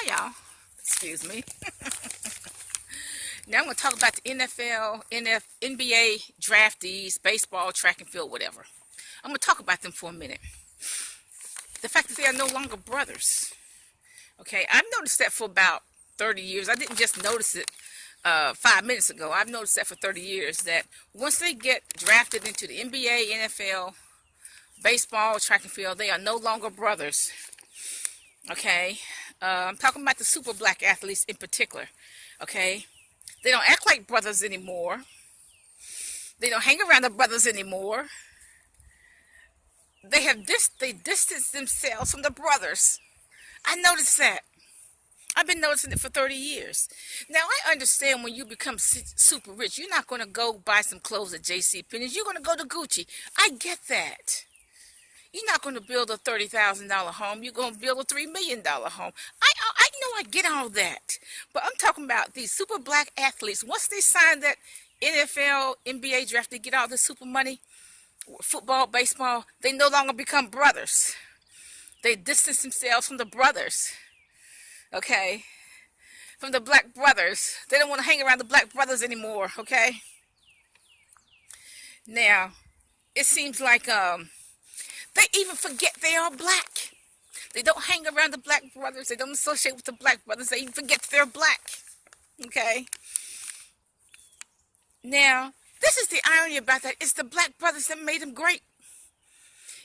Hi, y'all. Excuse me. Now I'm going to talk about the NFL, NBA draftees, baseball, track and field, whatever. I'm going to talk about them for a minute. The fact that they are no longer brothers. Okay, I've noticed that for about 30 years. I didn't just notice it 5 minutes ago. I've noticed that for 30 years, that once they get drafted into the NBA, NFL, baseball, track and field, they are no longer brothers. Okay, I'm talking about the super black athletes in particular. Okay, they don't act like brothers anymore. They don't hang around the brothers anymore. They distanced themselves from the brothers. I noticed that. I've been noticing it for 30 years. Now, I understand when you become super rich, you're not going to go buy some clothes at JCPenney's. You're going to go to Gucci. I get that. You're not going to build a $30,000 home. You're going to build a $3 million home. I know, I get all that. But I'm talking about these super black athletes. Once they sign that NFL, NBA draft, they get all the super money, football, baseball, they no longer become brothers. They distance themselves from the brothers. Okay? From the black brothers. They don't want to hang around the black brothers anymore. Okay? Now, it seems like they even forget they are black. They don't hang around the black brothers. They don't associate with the black brothers. They even forget they're black. Okay? Now, this is the irony about that. It's the black brothers that made them great.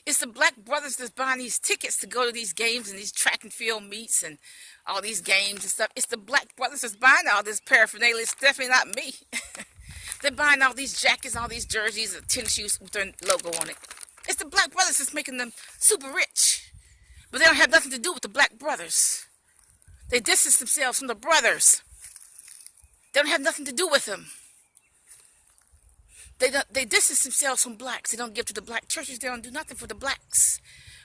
It's the black brothers that's buying these tickets to go to these games and these track and field meets and all these games and stuff. It's the black brothers that's buying all this paraphernalia. It's definitely not me. They're buying all these jackets, all these jerseys, and tennis shoes with their logo on it. It's the black brothers that's making them super rich. But they don't have nothing to do with the black brothers. They distance themselves from the brothers. They don't have nothing to do with them. They distance themselves from blacks. They don't give to the black churches. They don't do nothing for the blacks.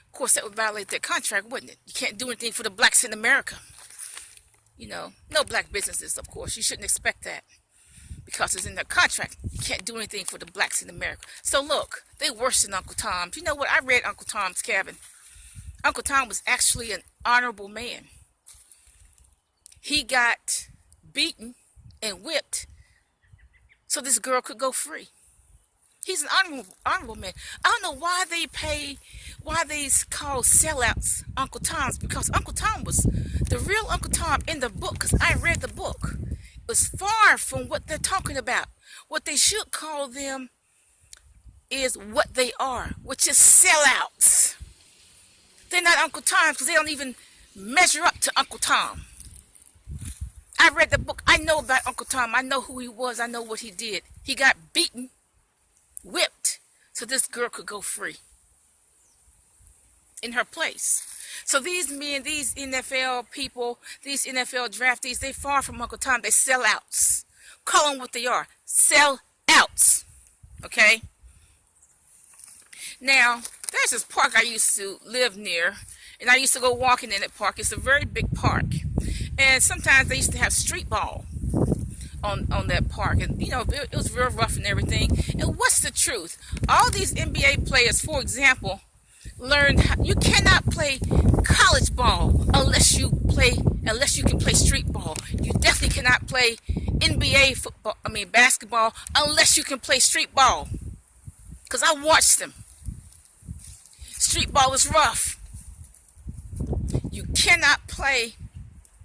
Of course, that would violate their contract, wouldn't it? You can't do anything for the blacks in America. You know, no black businesses, of course. You shouldn't expect that, because it's in their contract. You can't do anything for the blacks in America. So look, they worse than Uncle Tom. You know what? I read Uncle Tom's Cabin. Uncle Tom was actually an honorable man. He got beaten and whipped so this girl could go free. He's an honorable man. I don't know why they call sellouts Uncle Toms, because Uncle Tom was the real Uncle Tom in the book, because I read the book. It was far from what they're talking about. What they should call them is what they are, which is sellouts. They're not Uncle Toms because they don't even measure up to Uncle Tom. I read the book. I know about Uncle Tom. I know who he was. I know what he did. He got beaten, whipped, so this girl could go free in her place. So these men, these NFL people, these NFL draftees, they far from Uncle Tom. They sellouts. Call them what they are. Sellouts. Okay? Now, there's this park I used to live near, and I used to go walking in that park. It's a very big park. And sometimes they used to have street ball on that park. And, you know, it was real rough and everything. And what's the truth? All these NBA players, for example, learned you cannot play college ball unless you can play street ball. You definitely cannot play NBA basketball unless you can play street ball. Because I watched them. Street ball is rough. You cannot play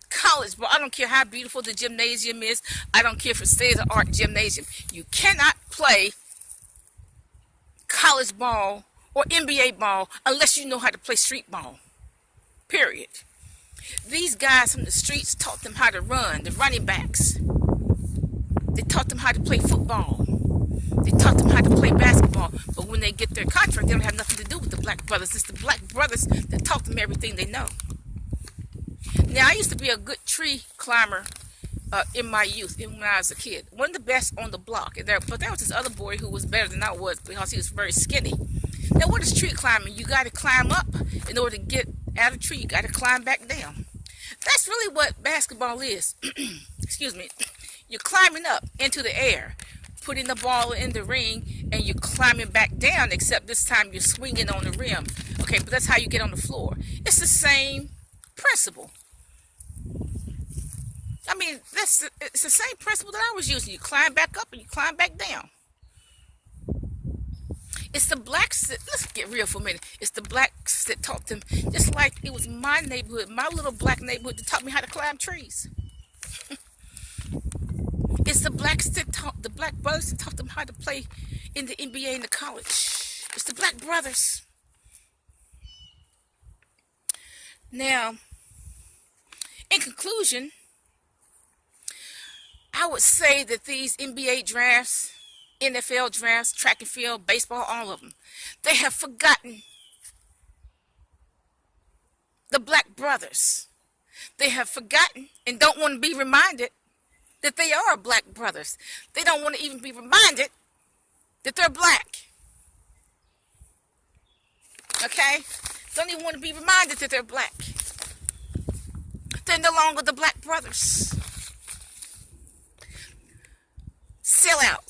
college ball. I don't care how beautiful the gymnasium is. I don't care if it's state-of-the-art gymnasium. You cannot play college ball or NBA ball unless you know how to play street ball. Period. These guys from the streets taught them how to run, the running backs. They taught them how to play football. They taught them how to play basketball. But when they get their contract, they don't have nothing to do with the black brothers. It's the black brothers that taught them everything they know. Now, I used to be a good tree climber in my youth, when I was a kid. One of the best on the block. But there was this other boy who was better than I was because he was very skinny. Now, what is tree climbing? You got to climb up. In order to get out of a tree, you got to climb back down. That's really what basketball is. Excuse me. You're climbing up into the air, putting the ball in the ring, and you're climbing back down, except this time you're swinging on the rim. Okay, but that's how you get on the floor. It's the same principle. I mean, it's the same principle that I was using. You climb back up and you climb back down. It's the blacks that, let's get real for a minute. It's the blacks that taught them, just like it was my neighborhood, my little black neighborhood that taught me how to climb trees. It's the blacks that taught, the black brothers that taught them how to play in the NBA and the college. It's the black brothers. Now, in conclusion, I would say that these NBA drafts, NFL drafts, track and field, baseball, all of them, they have forgotten the black brothers. They have forgotten and don't want to be reminded that they are black brothers. They don't want to even be reminded that they're black. Okay? Don't even want to be reminded that they're black. They're no longer the black brothers. Sell out.